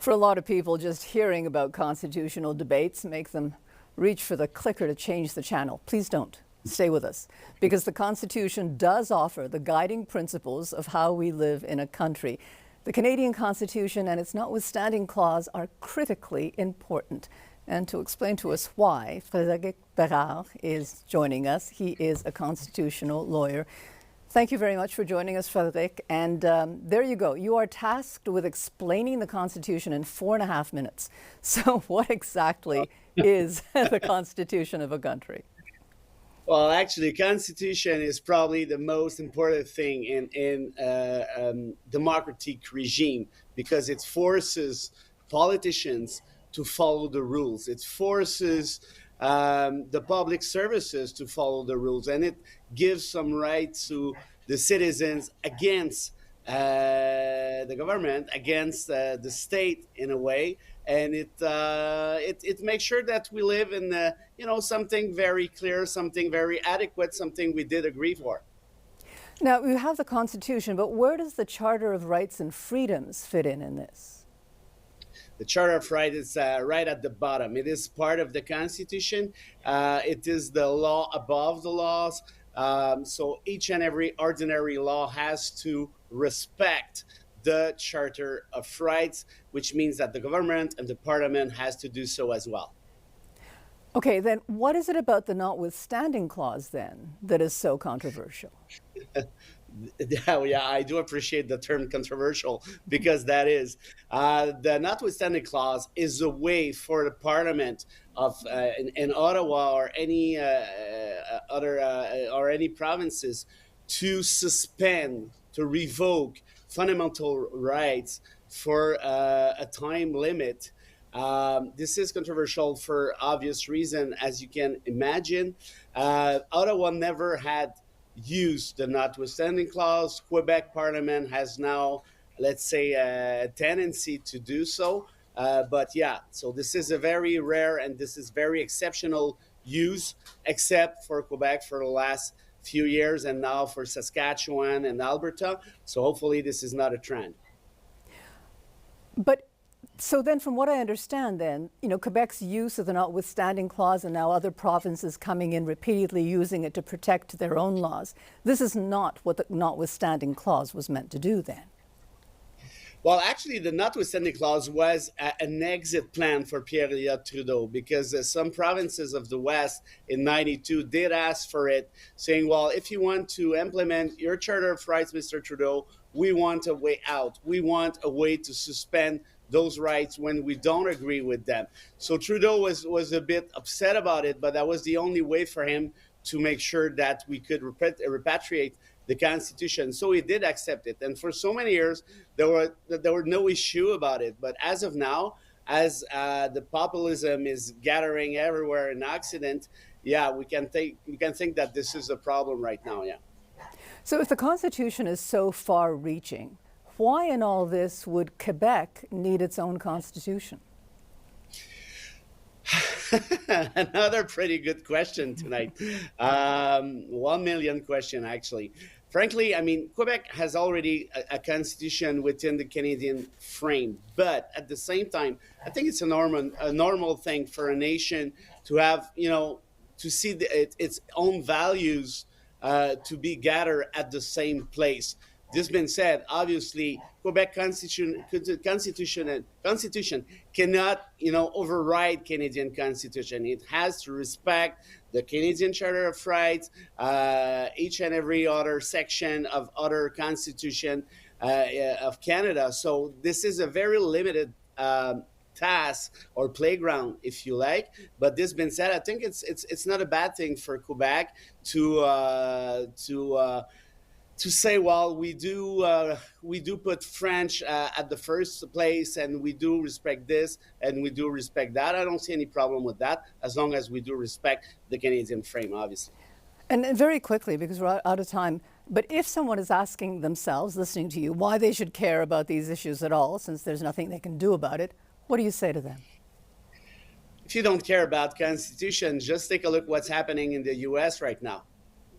For a lot of people, just hearing about constitutional debates make them reach for the clicker to change the channel. Please don't. Stay with us, because the Constitution does offer the guiding principles of how we live in a country. The Canadian Constitution and its notwithstanding clause are critically important. And to explain to us why, Frédéric Bérard is joining us. He is a constitutional lawyer. Thank you very much for joining us, Frédéric. And there you go. You are tasked with explaining the Constitution in 4.5 minutes. So what exactly is the Constitution of a country? Well, actually, the Constitution is probably the most important thing in democratic regime, because it forces politicians to follow the rules. It forces the public services to follow the rules, and it gives some rights to the citizens against the government, against the state in a way, and it makes sure that we live in something very clear, something very adequate, something we did agree for. Now, you have the Constitution, but where does the Charter of Rights and Freedoms fit in this? The Charter of Rights is right at the bottom. It is part of the Constitution. It is the law above the laws. So each and every ordinary law has to respect the Charter of Rights, which means that the government and the Parliament has to do so as well. Okay, then what is it about the notwithstanding clause then that is so controversial? Yeah, I do appreciate the term controversial, because that is the notwithstanding clause is a way for the Parliament of in Ottawa or any other or any provinces to suspend, to revoke fundamental rights for a time limit. This is controversial for obvious reason, as you can imagine. Ottawa never had used the notwithstanding clause. Quebec Parliament has now, let's say, a tendency to do so. But yeah, so this is a very rare and this is very exceptional use, except for Quebec for the last few years, and now for Saskatchewan and Alberta. So hopefully this is not a trend. But so then, from what I understand then, Quebec's use of the notwithstanding clause, and now other provinces coming in repeatedly using it to protect their own laws, this is not what the notwithstanding clause was meant to do then. Well, actually, the notwithstanding clause was an exit plan for Pierre Trudeau, because some provinces of the West in '92 did ask for it, saying, well, if you want to implement your Charter of Rights, Mr. Trudeau, we want a way out. We want a way to suspend those rights when we don't agree with them. So Trudeau was a bit upset about it, but that was the only way for him to make sure that we could repatriate the Constitution. So he did accept it. And for so many years, there were no issue about it. But as of now, as the populism is gathering everywhere in Occident, yeah, we can think that this is a problem right now, yeah. So if the Constitution is so far-reaching, why in all this would Quebec need its own constitution? Another pretty good question tonight. 1 million question, actually. Frankly, I mean, Quebec has already a constitution within the Canadian frame. But at the same time, I think it's a normal thing for a nation to have, to see its own values to be gathered at the same place. This being said, obviously, Quebec Constitution cannot, override Canadian Constitution. It has to respect the Canadian Charter of Rights, each and every other section of other Constitution of Canada. So this is a very limited task or playground, if you like. But this being said, I think it's not a bad thing for Quebec to say, well, we do put French at the first place, and we do respect this, and we do respect that. I don't see any problem with that, as long as we do respect the Canadian frame, obviously. And very quickly, because we're out of time, but if someone is asking themselves, listening to you, why they should care about these issues at all, since there's nothing they can do about it, what do you say to them? If you don't care about Constitution, just take a look what's happening in the U.S. right now.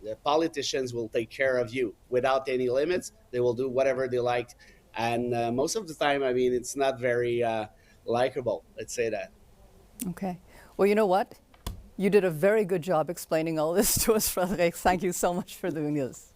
The politicians will take care of you without any limits. They will do whatever they like And most of the time, I mean, it's not very likable. Let's say that. Okay. Well, you know what? You did a very good job explaining all this to us, Frédéric. Thank you so much for doing this.